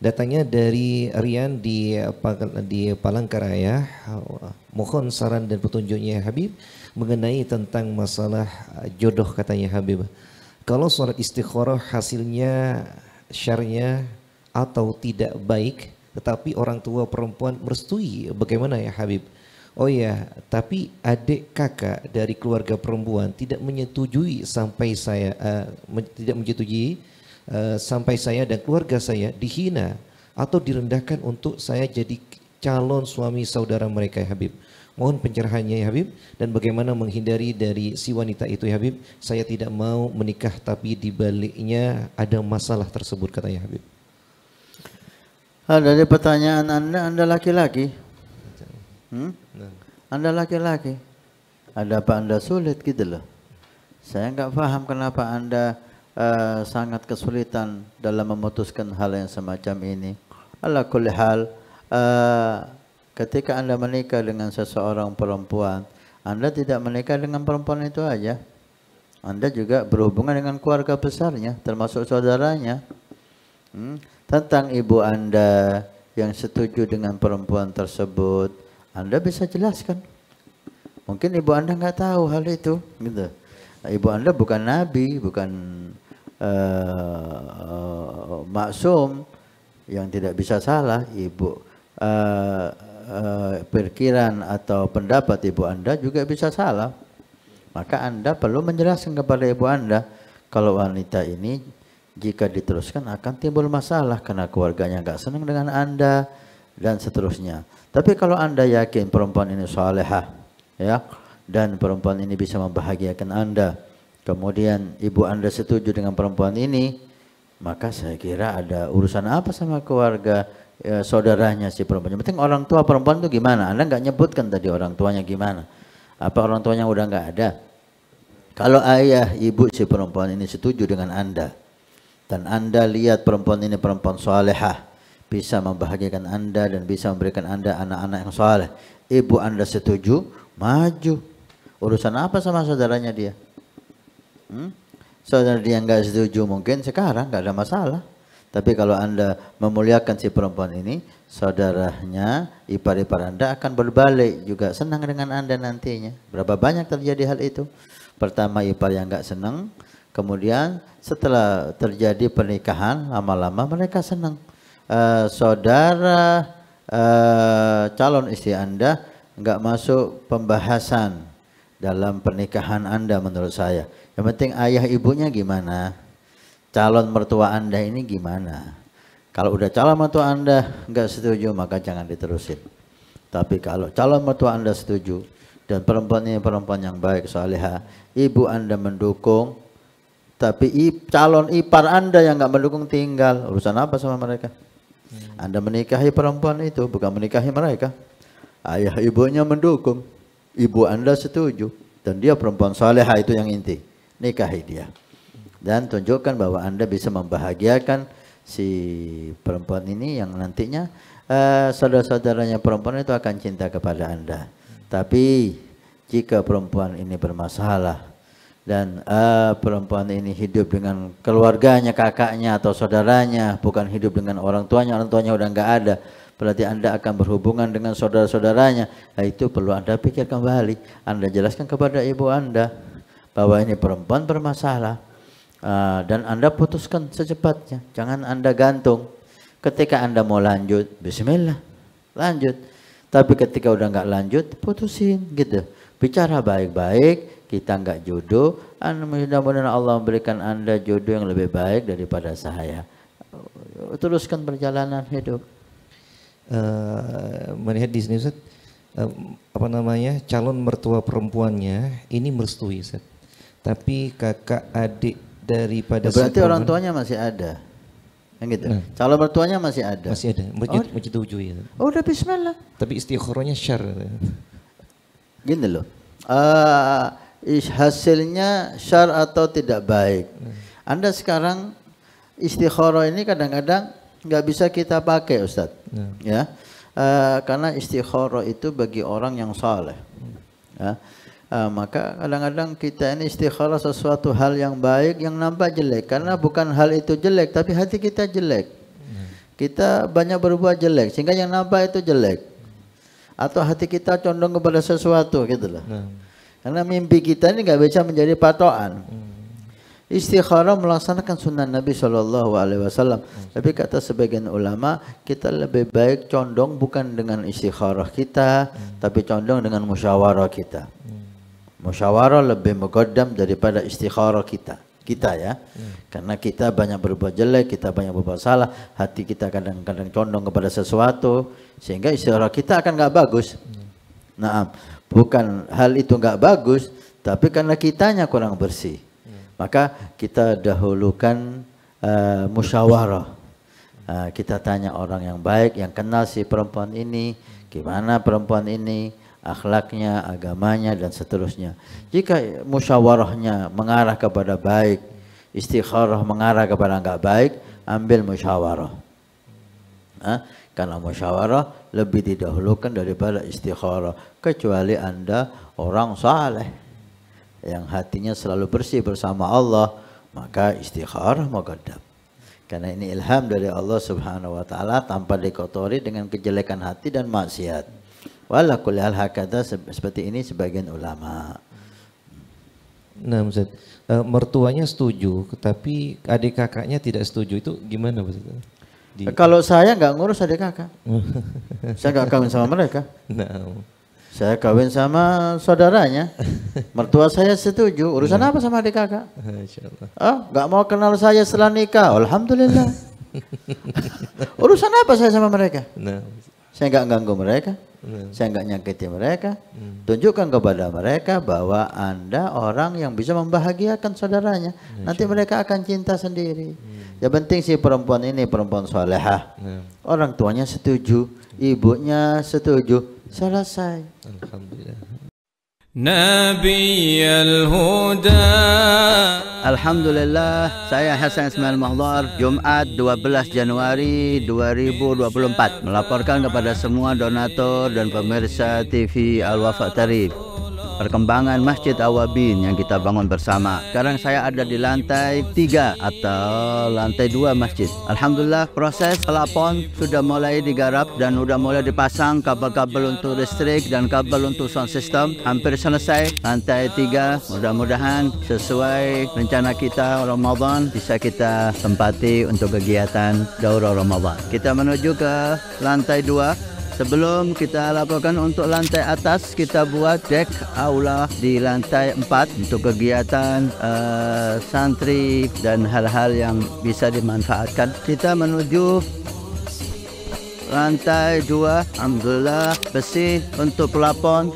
Datangnya dari Rian di Palangkaraya. Mohon saran dan petunjuknya ya Habib mengenai tentang masalah jodoh katanya Habib. Kalau sholat istikharah hasilnya syar'nya atau tidak baik, tetapi orang tua perempuan merestui, bagaimana ya Habib? Oh ya, tapi adik kakak dari keluarga perempuan tidak menyetujui sampai saya tidak menyetujui sampai saya dan keluarga saya dihina atau direndahkan untuk saya jadi calon suami saudara mereka ya Habib. Mohon pencerahannya ya Habib, dan bagaimana menghindari dari si wanita itu ya Habib. Saya tidak mau menikah tapi di baliknya ada masalah tersebut katanya Habib. Dari pertanyaan Anda laki-laki. Anda laki-laki. Ada apa Anda sulit gitu loh. Saya nggak paham kenapa Anda sangat kesulitan dalam memutuskan hal yang semacam ini. Ala kulli hal, ketika Anda menikah dengan seseorang perempuan, Anda tidak menikah dengan perempuan itu aja. Anda juga berhubungan dengan keluarga besarnya, termasuk saudaranya. Tentang ibu Anda yang setuju dengan perempuan tersebut, Anda bisa jelaskan. Mungkin ibu Anda nggak tahu hal itu, gitu. Ibu Anda bukan nabi, bukan maksum yang tidak bisa salah. Ibu pikiran atau pendapat ibu Anda juga bisa salah. Maka Anda perlu menjelaskan kepada ibu Anda kalau wanita ini jika diteruskan akan timbul masalah karena keluarganya nggak senang dengan Anda dan seterusnya. Tapi kalau Anda yakin perempuan ini salehah, ya, dan perempuan ini bisa membahagiakan Anda, kemudian ibu Anda setuju dengan perempuan ini, maka saya kira ada urusan apa sama keluarga saudaranya si perempuan. Yang penting orang tua perempuan itu gimana? Anda nggak nyebutkan tadi orang tuanya gimana? Apa orang tuanya udah nggak ada? Kalau ayah ibu si perempuan ini setuju dengan Anda, dan Anda lihat perempuan ini perempuan salehah, bisa membahagiakan Anda dan bisa memberikan Anda anak-anak yang saleh, ibu Anda setuju, maju. Urusan apa sama saudaranya dia? Saudara dia nggak setuju, mungkin sekarang nggak ada masalah. Tapi kalau Anda memuliakan si perempuan ini, saudaranya, ipar-ipar Anda akan berbalik juga senang dengan Anda nantinya. Berapa banyak terjadi hal itu? Pertama ipar yang nggak senang, kemudian setelah terjadi pernikahan, lama-lama mereka senang. Saudara calon istri Anda nggak masuk pembahasan dalam pernikahan Anda menurut saya. Yang penting ayah ibunya gimana, calon mertua Anda ini gimana. Kalau udah calon mertua Anda nggak setuju, maka jangan diterusin. Tapi kalau calon mertua Anda setuju dan perempuan ini perempuan yang baik, salehah, ibu Anda mendukung, tapi calon ipar Anda yang nggak mendukung tinggal, urusan apa sama mereka? Anda menikahi perempuan itu, bukan menikahi mereka. Ayah ibunya mendukung, ibu Anda setuju, dan dia perempuan salehah, itu yang inti. Nikahi dia. Dan tunjukkan bahwa Anda bisa membahagiakan si perempuan ini yang nantinya saudara-saudaranya perempuan itu akan cinta kepada Anda. Tapi jika perempuan ini bermasalah dan perempuan ini hidup dengan keluarganya, kakaknya atau saudaranya, bukan hidup dengan orang tuanya udah nggak ada, berarti Anda akan berhubungan dengan saudara-saudaranya. Nah, itu perlu Anda pikir kembali. Anda jelaskan kepada ibu Anda bahwa ini perempuan bermasalah, dan Anda putuskan secepatnya. Jangan Anda gantung. Ketika Anda mau lanjut, bismillah, lanjut. Tapi ketika udah nggak lanjut, putusin gitu. Bicara baik-baik, kita nggak jodoh, mudah-mudahan Allah memberikan Anda jodoh yang lebih baik daripada saya. Teruskan perjalanan hidup. Melihat di sini Ustaz, calon mertua perempuannya ini merestui Ustaz. Tapi kakak adik daripada berarti orang tuanya masih ada. Yang gitu. Calon mertuanya masih ada. Masih ada. Menyetujui. Oh, udah bismillah. Tapi istikharahnya syar. Gini loh. Hasilnya syar atau tidak baik. Anda sekarang istikharah ini kadang-kadang nggak bisa kita pakai, Ustaz. Ya. Karena istikharah itu bagi orang yang saleh. Ya. Maka kadang-kadang kita ini istikharah sesuatu hal yang baik yang nampak jelek, karena bukan hal itu jelek tapi hati kita jelek. Kita banyak berbuat jelek sehingga yang nampak itu jelek. Atau hati kita condong kepada sesuatu gitu loh. Karena mimpi kita ini nggak bisa menjadi patokan. Istikharah melaksanakan sunnah Nabi SAW. Tapi kata sebagian ulama, kita lebih baik condong bukan dengan istikharah kita, tapi condong dengan musyawarah kita. Musyawarah lebih muqaddam daripada istikharah kita ya. Karena kita banyak berbuat jelek, kita banyak berbuat salah, hati kita kadang-kadang condong kepada sesuatu, sehingga istikharah kita akan nggak bagus. Nah, bukan hal itu nggak bagus, tapi karena kitanya kurang bersih. Maka kita dahulukan musyawarah. Kita tanya orang yang baik, yang kenal si perempuan ini, gimana perempuan ini, akhlaknya, agamanya, dan seterusnya. Jika musyawarahnya mengarah kepada baik, istikharah mengarah kepada enggak baik, ambil musyawarah. Karena musyawarah lebih didahulukan daripada istikharah. Kecuali Anda orang saleh yang hatinya selalu bersih bersama Allah, maka istikharah muqaddam. Karena ini ilham dari Allah Subhanahu wa taala tanpa dikotori dengan kejelekan hati dan maksiat. Wala kulli hal hakada, seperti ini sebagian ulama. Nah, Ustaz, mertuanya setuju, tapi adik kakaknya tidak setuju, itu gimana, Ustaz? Kalau saya nggak ngurus adik kakak, saya nggak kawin sama mereka. Nah. Saya kawin sama saudaranya. Mertua saya setuju. Urusan apa sama adik kakak? Nggak mau kenal saya setelah nikah. Alhamdulillah. Urusan apa saya sama mereka? Saya nggak ganggu mereka. Saya nggak nyakiti mereka. Tunjukkan kepada mereka bahwa Anda orang yang bisa membahagiakan saudaranya. Nanti mereka akan cinta sendiri. Yang penting si perempuan ini perempuan salehah. Orang tuanya setuju, ibunya setuju. Selesai. Alhamdulillah. Nabi al-Huda. Alhamdulillah, saya Hasan Ismail Mahdhar, Jumat 12 Januari 2024 melaporkan kepada semua donatur dan pemirsa TV Al-Wafa Tarif perkembangan Masjid Awabin yang kita bangun bersama. Sekarang saya ada di lantai 3 atau lantai 2 masjid. Alhamdulillah, proses pelapon sudah mulai digarap dan sudah mulai dipasang kabel-kabel untuk listrik dan kabel untuk sound system. Hampir selesai. Lantai 3 mudah-mudahan sesuai rencana kita Ramadan bisa kita tempati untuk kegiatan daurah Ramadan. Kita menuju ke lantai 2. Sebelum kita lakukan untuk lantai atas, kita buat dek aula di lantai 4 untuk kegiatan santri dan hal-hal yang bisa dimanfaatkan. Kita menuju lantai 2, alhamdulillah besi untuk pelapon,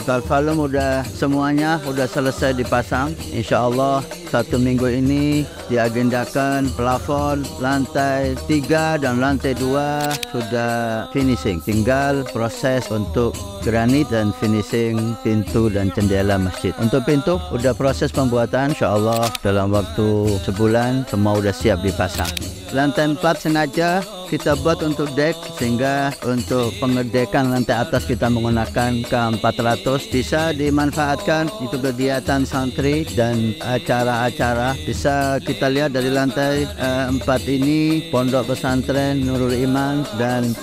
galvalum udah semuanya udah selesai dipasang. Insyaallah 1 minggu ini diagendakan plafon lantai 3 dan lantai 2 sudah finishing. Tinggal proses untuk granit dan finishing pintu dan jendela masjid. Untuk pintu udah proses pembuatan, insyaallah dalam waktu sebulan semua udah siap dipasang. Lantai 4 sengaja kita buat untuk dek, sehingga untuk pengedekan lantai atas kita menggunakan K400 bisa dimanfaatkan untuk kegiatan santri dan acara-acara. Bisa kita lihat dari lantai 4 ini Pondok Pesantren Nurul Iman, dan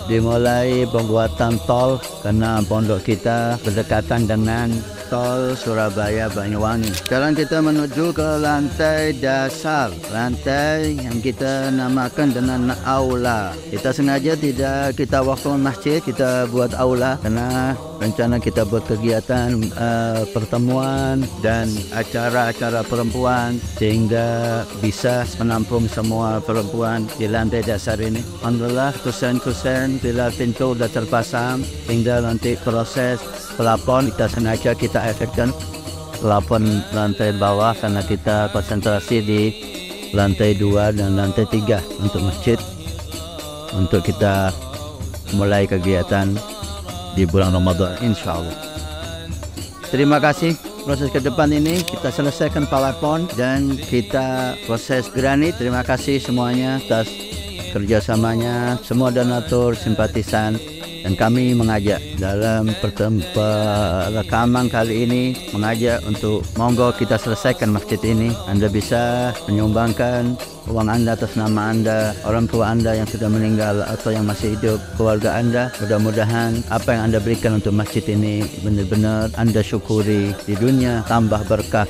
dimulai pembuatan tol karena pondok kita berdekatan dengan tol Surabaya Banyuwangi. Sekarang kita menuju ke lantai dasar, lantai yang kita namakan dengan aula. Kita sengaja tidak kita waktu masjid, kita buat aula karena rencana kita buat kegiatan pertemuan dan acara-acara perempuan sehingga bisa menampung semua perempuan di lantai dasar ini. Alhamdulillah, kusen-kusen pilar pintu sudah terpasang, tinggal nanti proses pelapon. Kita sengaja kita efekkan pelapon lantai bawah karena kita konsentrasi di lantai 2 dan lantai 3 untuk masjid, untuk kita mulai kegiatan di bulan Ramadan insyaallah. Terima kasih. Proses ke depan ini kita selesaikan pelapon dan kita proses granit. Terima kasih semuanya atas kerjasamanya, semua donatur, simpatisan. Dan kami mengajak dalam rekaman kali ini, mengajak untuk monggo kita selesaikan masjid ini. Anda bisa menyumbangkan uang Anda atas nama Anda, orang tua Anda yang sudah meninggal atau yang masih hidup, keluarga Anda. Mudah-mudahan apa yang Anda berikan untuk masjid ini benar-benar Anda syukuri di dunia, tambah berkah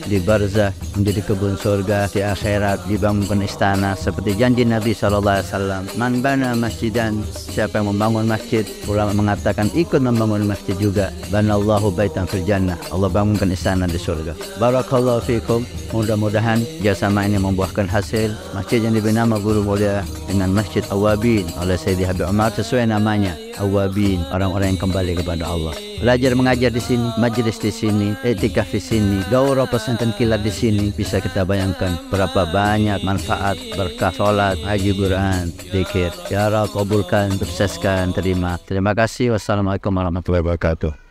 di barzah, menjadi kebun surga, di akhirat dibangunkan istana seperti janji Nabi SAW. Man bana masjidan, siapa yang membangun masjid, ulama mengatakan ikut membangun masjid juga. Banallahu baitan fil jannah, Allah bangunkan istana di surga. Barakallahu fikum. Mudah-mudahan jasama ini membuahkan hasil. Masjid yang diberi nama Guru Mulia dengan Masjid Awabin oleh Sayyidi Habib Umar, sesuai namanya, Awabin, orang-orang yang kembali kepada Allah. Belajar mengajar di sini, majlis di sini, iktikaf di sini, daurah pesantren kilat di sini. Bisa kita bayangkan berapa banyak manfaat berkah sholat, haji Quran, zikir. Ya Allah, kabulkan, sukseskan, terima. Terima kasih. Wassalamualaikum warahmatullahi wabarakatuh.